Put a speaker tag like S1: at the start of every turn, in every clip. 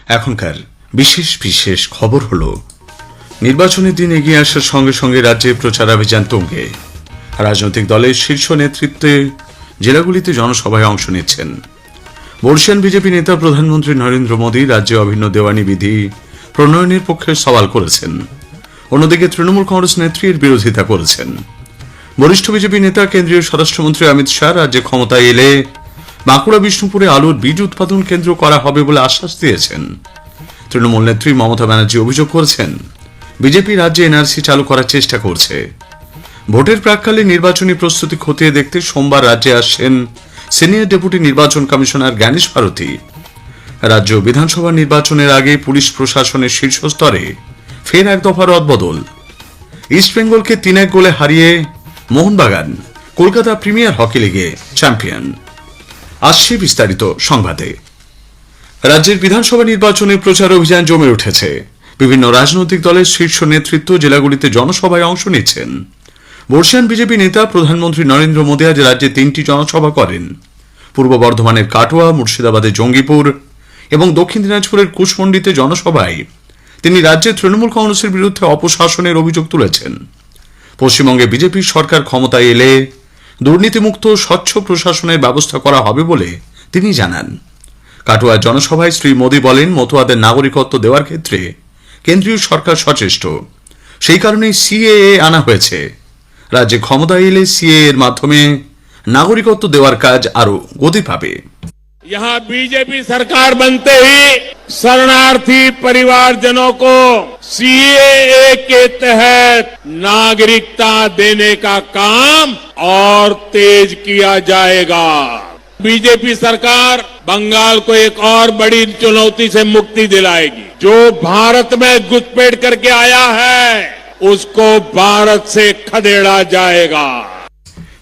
S1: এখনকার বিশেষ বিশেষ খবর হলো নির্বাচনের দিন এগিয়ে আসার সঙ্গে সঙ্গে রাজ্যে প্রচারাভিযান তুঙ্গে। রাজনৈতিক দলের শীর্ষ নেতৃত্বে জেলাগুলিতে জনসভায় অংশ নিচ্ছেন। বর্ষিয়ান বিজেপি নেতা প্রধানমন্ত্রী নরেন্দ্র মোদী রাজ্যে অভিন্ন দেওয়ানি বিধি প্রণয়নের পক্ষে সওয়াল করেছেন। অন্যদিকে তৃণমূল কংগ্রেস নেত্রী এর বিরোধিতা করেছেন। বরিষ্ঠ বিজেপি নেতা কেন্দ্রীয় স্বরাষ্ট্রমন্ত্রী অমিত শাহ রাজ্যে ক্ষমতায় এলে বাঁকুড়া বিষ্ণুপুরে আলুর বীজ উৎপাদন কেন্দ্র করা হবে বলে আশ্বাস দিয়েছেন। তৃণমূল নেত্রী মমতা ব্যানার্জি অভিযোগ করেছেন বিজেপি রাজ্যে এনআরসি চালু করার চেষ্টা করছে। ভোটের প্রাক্কালে নির্বাচনী প্রস্তুতি খতিয়ে দেখতে সোমবার রাজ্যে আসছেন সিনিয়র ডেপুটি নির্বাচন কমিশনার জ্ঞানেশ ভারতী। রাজ্য বিধানসভা নির্বাচনের আগে পুলিশ প্রশাসনের শীর্ষস্তরে ফের এক দফা রদবদল। ইস্টবেঙ্গলকে 3-1 গোলে হারিয়ে মোহনবাগান কলকাতা প্রিমিয়ার হকি লিগে চ্যাম্পিয়ন। আসছে বিস্তারিত সংবাদে। রাজ্যের বিধানসভা নির্বাচনে প্রচার অভিযান জমে উঠেছে। বিভিন্ন রাজনৈতিক দলের শীর্ষ নেতৃত্ব জেলাগুলিতে জনসভায় অংশ নিচ্ছেন। বর্ষিয়ান বিজেপি নেতা প্রধানমন্ত্রী নরেন্দ্র মোদী আজ রাজ্যে 3টি জনসভা করেন। পূর্ব বর্ধমানের কাটোয়া, মুর্শিদাবাদের জঙ্গিপুর এবং দক্ষিণ দিনাজপুরের কুশমন্ডিতে জনসভায় তিনি রাজ্যে তৃণমূল কংগ্রেসের বিরুদ্ধে অপশাসনের অভিযোগ তুলেছেন। পশ্চিমবঙ্গে বিজেপির সরকার ক্ষমতায় এলে দুর্নীতিমুক্ত স্বচ্ছ প্রশাসনের ব্যবস্থা করা হবে বলে তিনি জানান। কাটোয়ার জনসভায় শ্রী মোদী বলেন, মতুয়াদের নাগরিকত্ব দেওয়ার ক্ষেত্রে কেন্দ্রীয় সরকার সচেষ্ট, সেই কারণেই সিএএ আনা হয়েছে। রাজ্যে ক্ষমতায় এলে সিএএ এর মাধ্যমে নাগরিকত্ব দেওয়ার কাজ আরো গতি পাবে।
S2: यहाँ बीजेपी सरकार बनते ही शरणार्थी परिवारजनों को सीएए के तहत नागरिकता देने का काम और तेज किया जाएगा। बीजेपी सरकार बंगाल को एक और बड़ी चुनौती से मुक्ति दिलाएगी। जो भारत में घुसपैठ करके आया है उसको भारत से खदेड़ा जाएगा।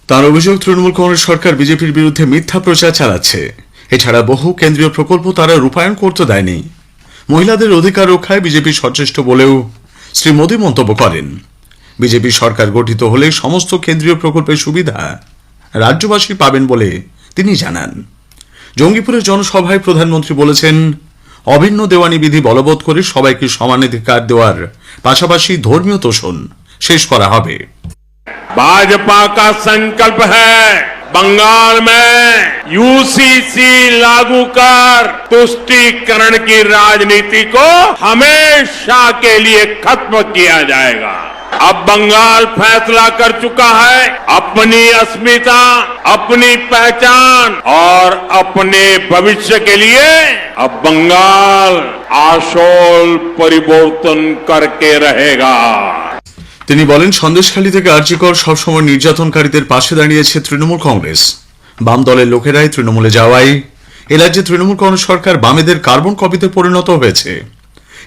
S1: তার অভিযোগ, তৃণমূল কংগ্রেস সরকার বিজেপির বিরুদ্ধে মিথ্যা প্রচার চালাচ্ছে। এছাড়া বহু কেন্দ্রীয় প্রকল্প তারা রূপায়ণ করতে দেয়নি। মহিলাদের অধিকার রক্ষায় বিজেপি সচেষ্ট বলেও শ্রী মোদী মন্তব্য করেন। বিজেপি সরকার গঠিত হলে সমস্ত কেন্দ্রীয় প্রকল্পের সুবিধা রাজ্যবাসী পাবেন বলে তিনি জানান। জঙ্গিপুরের জনসভায় প্রধানমন্ত্রী বলেছেন, অভিন্ন দেওয়ানি বিধি বলবৎ করে সবাইকে সমানাধিকার দেওয়ার পাশাপাশি ধর্মীয় তোষণ শেষ করা হবে।
S2: भाजपा का संकल्प है बंगाल में यूसीसी लागू कर तुष्टीकरण की राजनीति को हमेशा के लिए खत्म किया जाएगा। अब बंगाल फैसला कर चुका है अपनी अस्मिता, अपनी पहचान और अपने भविष्य के लिए अब बंगाल आशोल परिवर्तन करके रहेगा।
S1: তিনি বলেন, সন্দেশখালী থেকে আরজিকর সবসময় নির্যাতনকারীদের পাশে দাঁড়িয়েছে তৃণমূল কংগ্রেস। বাম দলের লোকেরাই তৃণমূলে যাওয়ায় এ রাজ্যে তৃণমূল কংগ্রেস সরকার বামেদের কার্বন কপিতে পরিণত হয়েছে।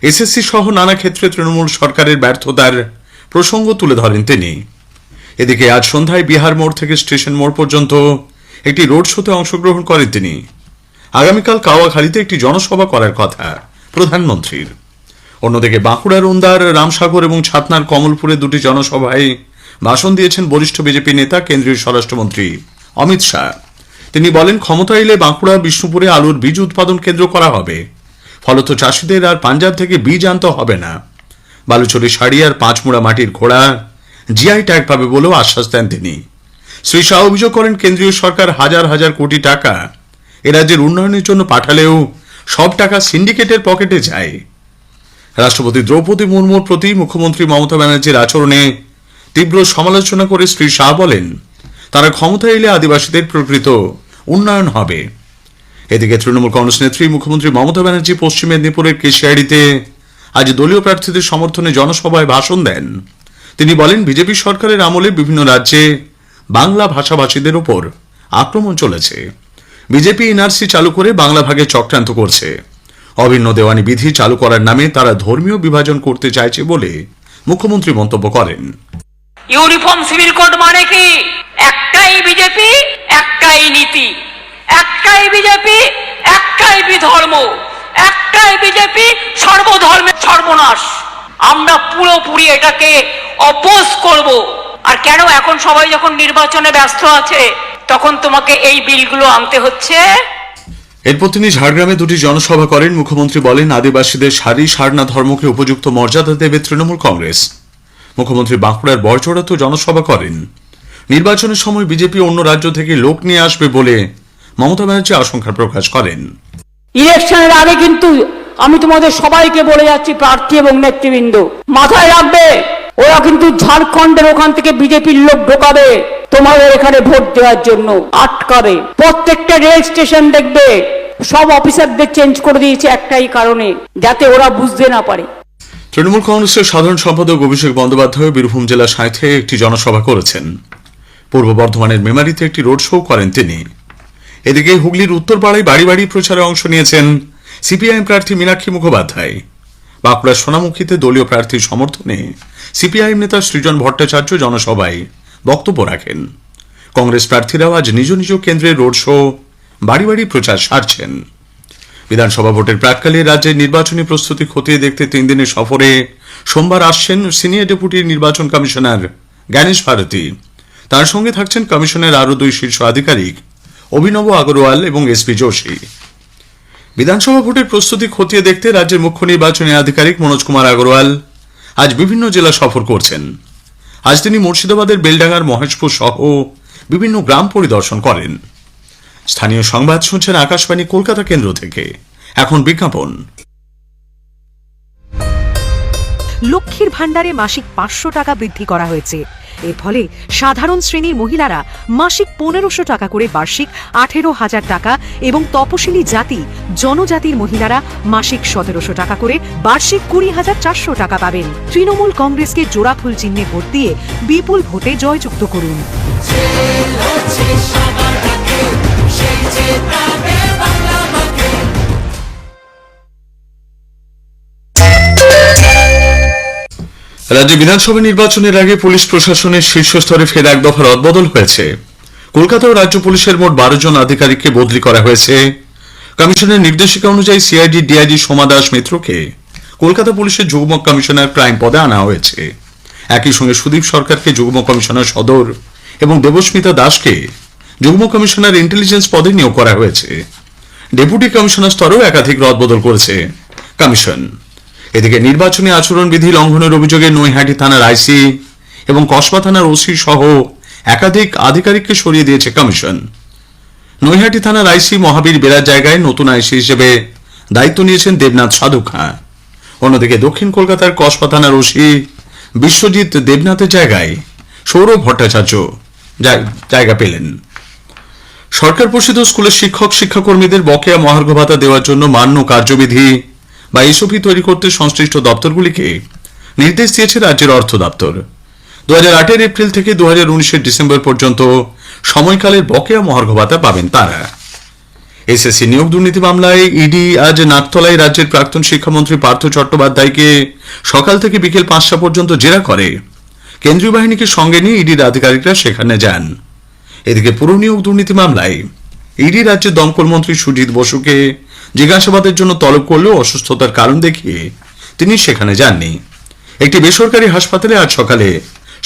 S1: এসএসসি সহ নানা ক্ষেত্রে তৃণমূল সরকারের ব্যর্থতার প্রসঙ্গ তুলে ধরেন তিনি। এদিকে আজ সন্ধ্যায় বিহার মোড় থেকে স্টেশন মোড় পর্যন্ত একটি রোড শোতে অংশগ্রহণ করেন তিনি। আগামীকাল কাওয়াখালীতে একটি জনসভা করার কথা প্রধানমন্ত্রীর। অন্যদিকে বাঁকুড়ার উন্দার, রামসাগর এবং ছাতনার কমলপুরে 2টি জনসভায় ভাষণ দিয়েছেন বরিষ্ঠ বিজেপি নেতা কেন্দ্রীয় স্বরাষ্ট্রমন্ত্রী অমিত শাহ। তিনি বলেন, ক্ষমতা এলে বাঁকুড়া বিষ্ণুপুরে আলুর বীজ উৎপাদন কেন্দ্র করা হবে। ফলত চাষিদের আর পাঞ্জাব থেকে বীজ আনতে হবে না। বালুচরি শাড়ি আর 5 মুড়া মাটির ঘোড়া জিআই ট্যাগ পাবে বলেও আশ্বাস দেন তিনি। শ্রী শাহ অভিযোগ করেন, কেন্দ্রীয় সরকার হাজার হাজার কোটি টাকা এ রাজ্যের উন্নয়নের জন্য পাঠালেও সব টাকা সিন্ডিকেটের পকেটে যায়। রাষ্ট্রপতি দ্রৌপদী মুর্মুর প্রতি মুখ্যমন্ত্রী মমতা ব্যানার্জির আচরণে তীব্র সমালোচনা করে শ্রী শাহ বলেন, তারা ক্ষমতা এলে আদিবাসীদের প্রকৃত উন্নয়ন হবে। এদিকে তৃণমূল কংগ্রেস নেত্রী মুখ্যমন্ত্রী মমতা ব্যানার্জি পশ্চিম মেদিনীপুরের কেশিয়াড়িতে আজ দলীয় প্রার্থীদের সমর্থনে জনসভায় ভাষণ দেন। তিনি বলেন, বিজেপি সরকারের আমলে বিভিন্ন রাজ্যে বাংলা ভাষাভাষীদের উপর আক্রমণ চলেছে। বিজেপি এনআরসি চালু করে বাংলা ভাগে চক্রান্ত করছে। অভিন্ন দেওয়ানি বিধি চালু করার নামে তারা ধর্মীয় বিভাজন করতে চাইছে বলে মুখ্যমন্ত্রী মন্তব্য করেন।
S3: ইউনিফর্ম সিভিল কোড মানে কি? একটাই বিজেপি, একটাই নীতি, একটাই বিজেপি, একটাই বিধর্ম, একটাই বিজেপি, সর্বধর্মের সর্বনাশ। আমরা পুরোপুরি এটাকে অপোজ করব। আর কেন এখন সবাই যখন নির্বাচনে ব্যস্ত আছে তখন তোমাকে এই বিলগুলো আনতে হচ্ছে?
S1: এরপর তিনি ঝাড়গ্রামে দুটি জনসভা করেন। মুখ্যমন্ত্রী বলেন, আদিবাসীদের সারি সারনা ধর্মকে উপযুক্ত মর্যাদা দেবে তৃণমূল কংগ্রেস। মুখ্যমন্ত্রী বাঁকুড়ার বড়জোড়াতে জনসভা করেন। নির্বাচনের সময় বিজেপি অন্য রাজ্য থেকে লোক নিয়ে আসবে বলে মমতা ব্যানার্জি আশঙ্কা প্রকাশ করেন।
S4: ইলেকশনের আগে কিন্তু আমি তোমাদের সবাইকে বলে যাচ্ছি, প্রার্থী এবং নেতৃবৃন্দ মাথায় রাখবে, ওরা কিন্তু ঝাড়খণ্ডের ওখান থেকে বিজেপির লোক ঢোকাবে তোমাদের এখানে ভোট দেওয়ার জন্য, আটকাবে। প্রত্যেকটা রেল স্টেশন দেখবে সব অফিসারদের চেঞ্জ করে দিয়েছে একটাই কারণে, যাতে ওরা বুঝতে না পারে।
S1: তৃণমূল কংগ্রেসের সাধারণ সম্পাদক অভিষেক বন্দ্যোপাধ্যায় বীরভূম জেলা সাঁথে একটি জনসভা করেছেন। পূর্ব বর্ধমানের মেমারিতে একটি রোড শো করেন তিনি। এদিকে হুগলির উত্তরপাড়ায় বাড়ি বাড়ি প্রচারে অংশ নিয়েছেন সিপিআইএম প্রার্থী মীনাক্ষী মুখোপাধ্যায়। বাঁকুড়ার সোনামুখীতে দলীয় প্রার্থীর সমর্থনে সিপিআইএম নেতা সৃজন ভট্টাচার্য জনসভায় বক্তব্য রাখেন। কংগ্রেস প্রার্থীরাও আজ নিজ নিজ কেন্দ্রে রোড শো, বাড়ি বাড়ি প্রচার সারছেন। বিধানসভা ভোটের প্রাক্কালে রাজ্যের নির্বাচনী প্রস্তুতি খতিয়ে দেখতে 3 দিনের সফরে সোমবার আসছেন সিনিয়র ডেপুটি নির্বাচন কমিশনার জ্ঞানেশ ভারতী। তার সঙ্গে থাকছেন কমিশনের আরও 2 শীর্ষ আধিকারিক, অভিনব আগরওয়াল এবং এসপি যোশী। বিধানসভা ভোটের প্রস্তুতি খতিয়ে দেখতে রাজ্যের মুখ্য নির্বাচনী আধিকারিক মনোজ কুমার আগরওয়াল আজ বিভিন্ন জেলা সফর করছেন। আজ তিনি মুর্শিদাবাদের বেলডাঙ্গার মহেশপুর সহ বিভিন্ন গ্রাম পরিদর্শন করেন। স্থানীয় সংবাদ শুনছেন আকাশবাণী কলকাতা কেন্দ্র থেকে। এখন বিজ্ঞাপন।
S5: লক্ষ্মীর ভাণ্ডারে মাসিক 500 টাকা বৃদ্ধি করা হয়েছে। এর ফলে সাধারণ শ্রেণীর মহিলারা মাসিক 1500 টাকা করে বার্ষিক 18,000 টাকা এবং তপশিলি জাতি জনজাতির মহিলারা মাসিক 1700 টাকা করে বার্ষিক 20,400 টাকা পাবেন। তৃণমূল কংগ্রেসকে জোড়া ফুল চিহ্নে ভোট দিয়ে বিপুল ভোটে জয়যুক্ত করুন।
S1: রাজ্য বিধানসভা নির্বাচনের আগে পুলিশ প্রশাসনের শীর্ষস্তরে ফের এক দফা রদবদল হয়েছে। কলকাতা ও রাজ্য পুলিশের মোট 12 জন আধিকারিককে বদলি করা হয়েছে। কমিশনের নির্দেশিকা অনুযায়ী সিআইডি ডিআইজি সোমা দাস মিত্রকে কলকাতা পুলিশের যুগ্ম কমিশনার ক্রাইম পদে আনা হয়েছে। একই সঙ্গে সুদীপ সরকারকে যুগ্ম কমিশনার সদর এবং দেবস্মিতা দাসকে যুগ্ম কমিশনার ইন্টেলিজেন্স পদে নিয়োগ করা হয়েছে। ডেপুটি কমিশনার স্তরেও একাধিক রদবদল করেছে কমিশন। এদিকে নির্বাচনী আচরণবিধি লঙ্ঘনের অভিযোগে নৈহাটি থানার আইসি এবং কসবা থানার ওসি সহ একাধিক আধিকারিককে সরিয়ে দিয়েছে কমিশন। নৈহাটি থানার আইসি মহাবীর বেরার জায়গায় নতুন আইসি হিসেবে দায়িত্ব নিয়েছেন দেবনাথ সাধু খাঁ। অন্যদিকে দক্ষিণ কলকাতার কসবা থানার ওসি বিশ্বজিৎ দেবনাথের জায়গায় সৌরভ ভট্টাচার্য জায়গা পেলেন। সরকার পোষিত স্কুলের শিক্ষক শিক্ষাকর্মীদের বকেয়া মহার্ঘ ভাতা দেওয়ার জন্য মান্য কার্যবিধি বা এসওপি তৈরি করতে সংশ্লিষ্ট দপ্তরগুলিকে নির্দেশ দিয়েছে রাজ্যের অর্থ দপ্তর। 2008 এপ্রিল থেকে 2019 ডিসেম্বর পর্যন্ত সময়কালের বকেয়া মহার্ঘ ভাতা পাবেন তারা। এসএসসি নিয়োগ দুর্নীতি মামলায় ইডি আজ নাকতলায় রাজ্যের প্রাক্তন শিক্ষামন্ত্রী পার্থ চট্টোপাধ্যায়কে সকাল থেকে বিকেল 5টা পর্যন্ত জেরা করে। কেন্দ্রীয় বাহিনীকে সঙ্গে নিয়ে ইডির আধিকারিকরা সেখানে যান। এদিকে পুর নিয়োগ দুর্নীতি মামলায় ইডি রাজ্যের দমকল মন্ত্রী সুজিত বসুকে জিজ্ঞাসাবাদের জন্য তলব করলেও অসুস্থতার কারণ দেখিয়ে তিনি সেখানে যাননি। একটি বেসরকারি হাসপাতালে আজ সকালে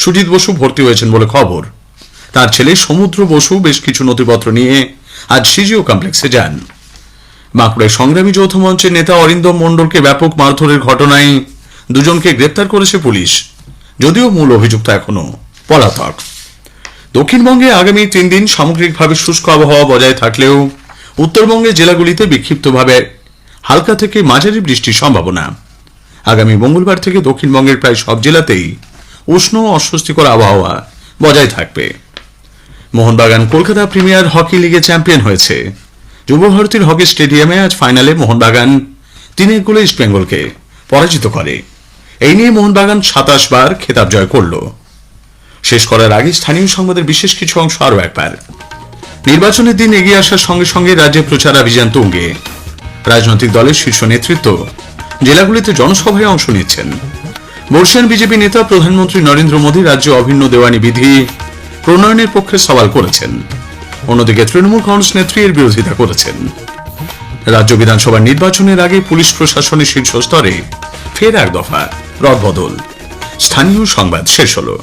S1: সুজিত বসু ভর্তি হয়েছেন বলে খবর। তার ছেলে সমুদ্র বসু বেশ কিছু নথিপত্র নিয়ে আজ সিজিও কমপ্লেক্সে যান। বাঁকুড়ায় সংগ্রামী যৌথ মঞ্চের নেতা অরিন্দম মণ্ডলকে ব্যাপক মারধরের ঘটনায় 2 জনকে গ্রেপ্তার করেছে পুলিশ, যদিও মূল অভিযুক্ত এখনো পলাতক। দক্ষিণবঙ্গে আগামী 3 দিন সামগ্রিকভাবে শুষ্ক আবহাওয়া বজায় থাকলেও উত্তরবঙ্গের জেলাগুলিতে বিক্ষিপ্তভাবে হালকা থেকে মাঝারি বৃষ্টির সম্ভাবনা। আগামী মঙ্গলবার থেকে দক্ষিণবঙ্গের প্রায় সব জেলাতেই উষ্ণ অস্বস্তিকর আবহাওয়া বজায় থাকবে। মোহনবাগান কলকাতা প্রিমিয়ার হকি লিগে চ্যাম্পিয়ন হয়েছে। যুব ভারতীর হকি স্টেডিয়ামে আজ ফাইনালে মোহনবাগান 3 গোলে ইস্ট বেঙ্গলকে পরাজিত করে। এই নিয়ে মোহনবাগান 27 বার খেতাব জয় করল। শেষ করার আগে স্থানীয় সংবাদের বিশেষ কিছু অংশ আরও একবার। নির্বাচনের দিন এগিয়ে আসার সঙ্গে সঙ্গে রাজ্যে প্রচারাভিযান তুঙ্গে। রাজনৈতিক দলের শীর্ষ নেতৃত্ব জেলাগুলিতে জনসভায় অংশ নিচ্ছেন। বর্ষিয়ান বিজেপি নেতা প্রধানমন্ত্রী নরেন্দ্র মোদী রাজ্যে অভিন্ন দেওয়ানি বিধি প্রণয়নের পক্ষে সওয়াল করেছেন। অন্যদিকে তৃণমূল কংগ্রেস নেত্রী এর বিরোধিতা করেছেন। রাজ্য বিধানসভা নির্বাচনের আগে পুলিশ প্রশাসনের শীর্ষ স্তরে ফের এক দফা রদবদল। স্থানীয় সংবাদ শেষ হলো।